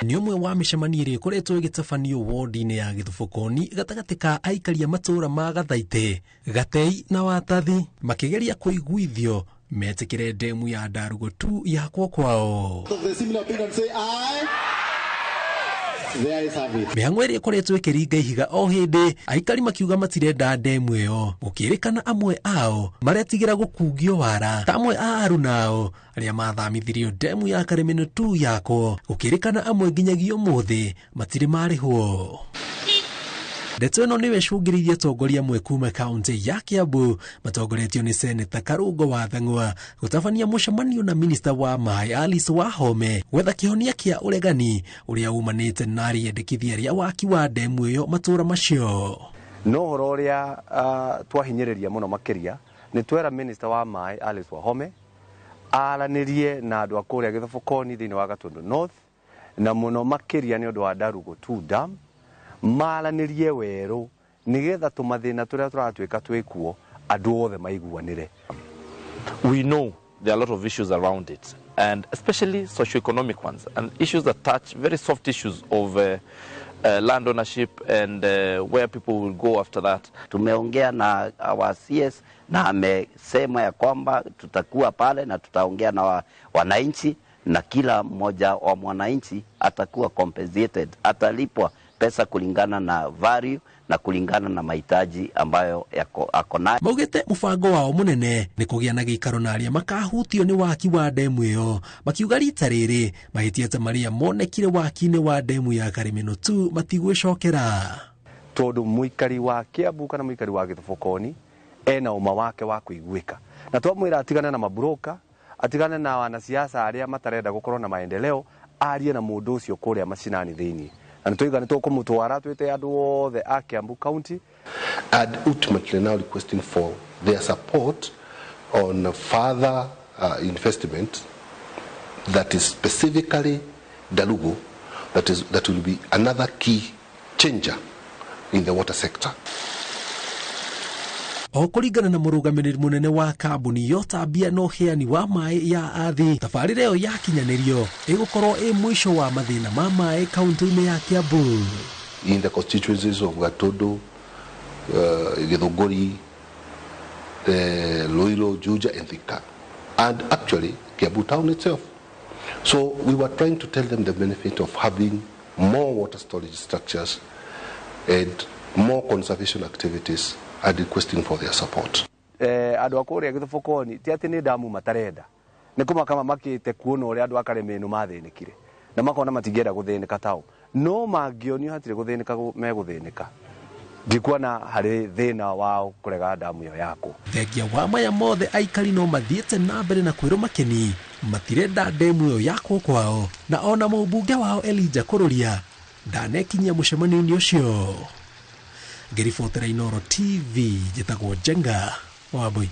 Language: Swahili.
Nĩ ũmwe wa mĩcemanio ĩrĩa ĩkoretwo ĩgĩtabanio wodi-inĩ ya Gĩthubũkoni gatagatĩ ka aikaria matũũra ma Gathaitĩ, Gatei na Watathi makĩgeria kũiguithio metĩkĩre ndemu ya Ndarugo tu yakwo kwao. Mĩhang'o ĩrĩa ĩkoretwo ĩkĩringa ihiga o hĩndĩ, aikari makiuga matirenda ndemu ĩyo, gũkĩrĩkana amwe ao maretigĩra gũkungio wara ta amwe a aruna ao arĩa mathamithirio ndemu ya Karemeno tu yakwo, gũkĩrĩkana amwe nginyagia ũmũthĩ matirĩ marĩhwo. Ndeto ĩno nĩwe ĩcũngĩrĩirie atongoria amwe kuma kaunti ya Kiambu matongoretio nĩ seneta Ndarugo wa Theng'wa gũtabania mũcemanio na minista wa maĩ CS Wahome gwetha kĩhonia kĩa ũregani ũrĩa umanĩte na rĩendekithia rĩa waki wa ndemu ĩyo matũũra macio. No ũhoro ũrĩa twahinyĩrĩria mũno makĩria nĩ twera minista wa maĩ CS Wahome aranĩrie na andũ a kũrĩa Gĩthubũkoni thĩinĩ wa Gatundu North na mũno makĩria nĩ ũndũ wa Ndarugo 2 dam maranĩrie werũ nĩgetha tũmathĩna tũrĩa tũratuĩka twĩkuo andũ othe maiguanĩre. We know there are a lot of issues around it, and especially socio-economic ones, and issues that touch very soft issues of land ownership and where people will go after that. Tumeongea na our CS na amesema ya kwamba tutakuwa pale na tutaongea na wananchi na kila mmoja wa mwananchi atakuwa compensated, atalipwa pesa kulingana na value na kulingana na mahitaji ambayo yako nayo. Maugĩte mũbango wao mũnene nĩ kũgĩa na gĩikaro na arĩa makahutio nĩ waki wa ndemu ĩyo, makiuga rita rĩrĩ mahĩtia ta marĩa monekire waki-inĩ wa ndemu ya Karemeno tu matigwĩcokera. Tondũ mũikari wa Kiambu kana mũikari wa Gĩthubũkoni ena ũma wake wa kũiguĩka, na twamwĩra atigane na mabroka, atigane na wanasiasa arĩa matarenda gũkorwo na maendeleo, arie na mũndũ ũcio kũrĩa macinani thĩinĩ. And ultimately now requesting for their support on further investment that is specifically Ndarugo, that will be another key changer in the water sector. Kũringana na mũrũgamĩrĩri mũnene wa kambuni yotambia no heani wa maĩ ya athi, tabarĩra ĩyo yakinyanĩrio ĩgũkorwo ĩ mũico wa mathĩna ma maĩ kaunti-inĩ ya Kiambu. In the constituencies of Gatundu, Githunguri, Loiro, Juja and Thika, and actually Kiambu town itself. So we were trying to tell them the benefit of having more water storage structures and more conservation activities and requesting for their support. Andũ a kũrĩa Gĩthubũkoni ti atĩ nĩ damu matarenda, nĩ kũmakama makĩte kuona ũrĩa andũ a Karemeno mathĩnĩkire na makona matingĩenda gũthĩnĩka tao, no mangĩonio hatirĩ gũthĩnĩka megũthĩnĩka, ndikuona harĩ thĩna wao kũrega damu ĩyo yakwo. Thengia wa maya mothe aikari no mathiĩte na mbere na kwĩrwo makeni matirenda ndemu ĩyo yakwo kwao, na ona mũmbunge wao Elijah Kũrũria ndanekinyia mũcemanio-inĩ ũcio. Ngĩribotera Inooro TV, njĩtagwo Jenga Wambui.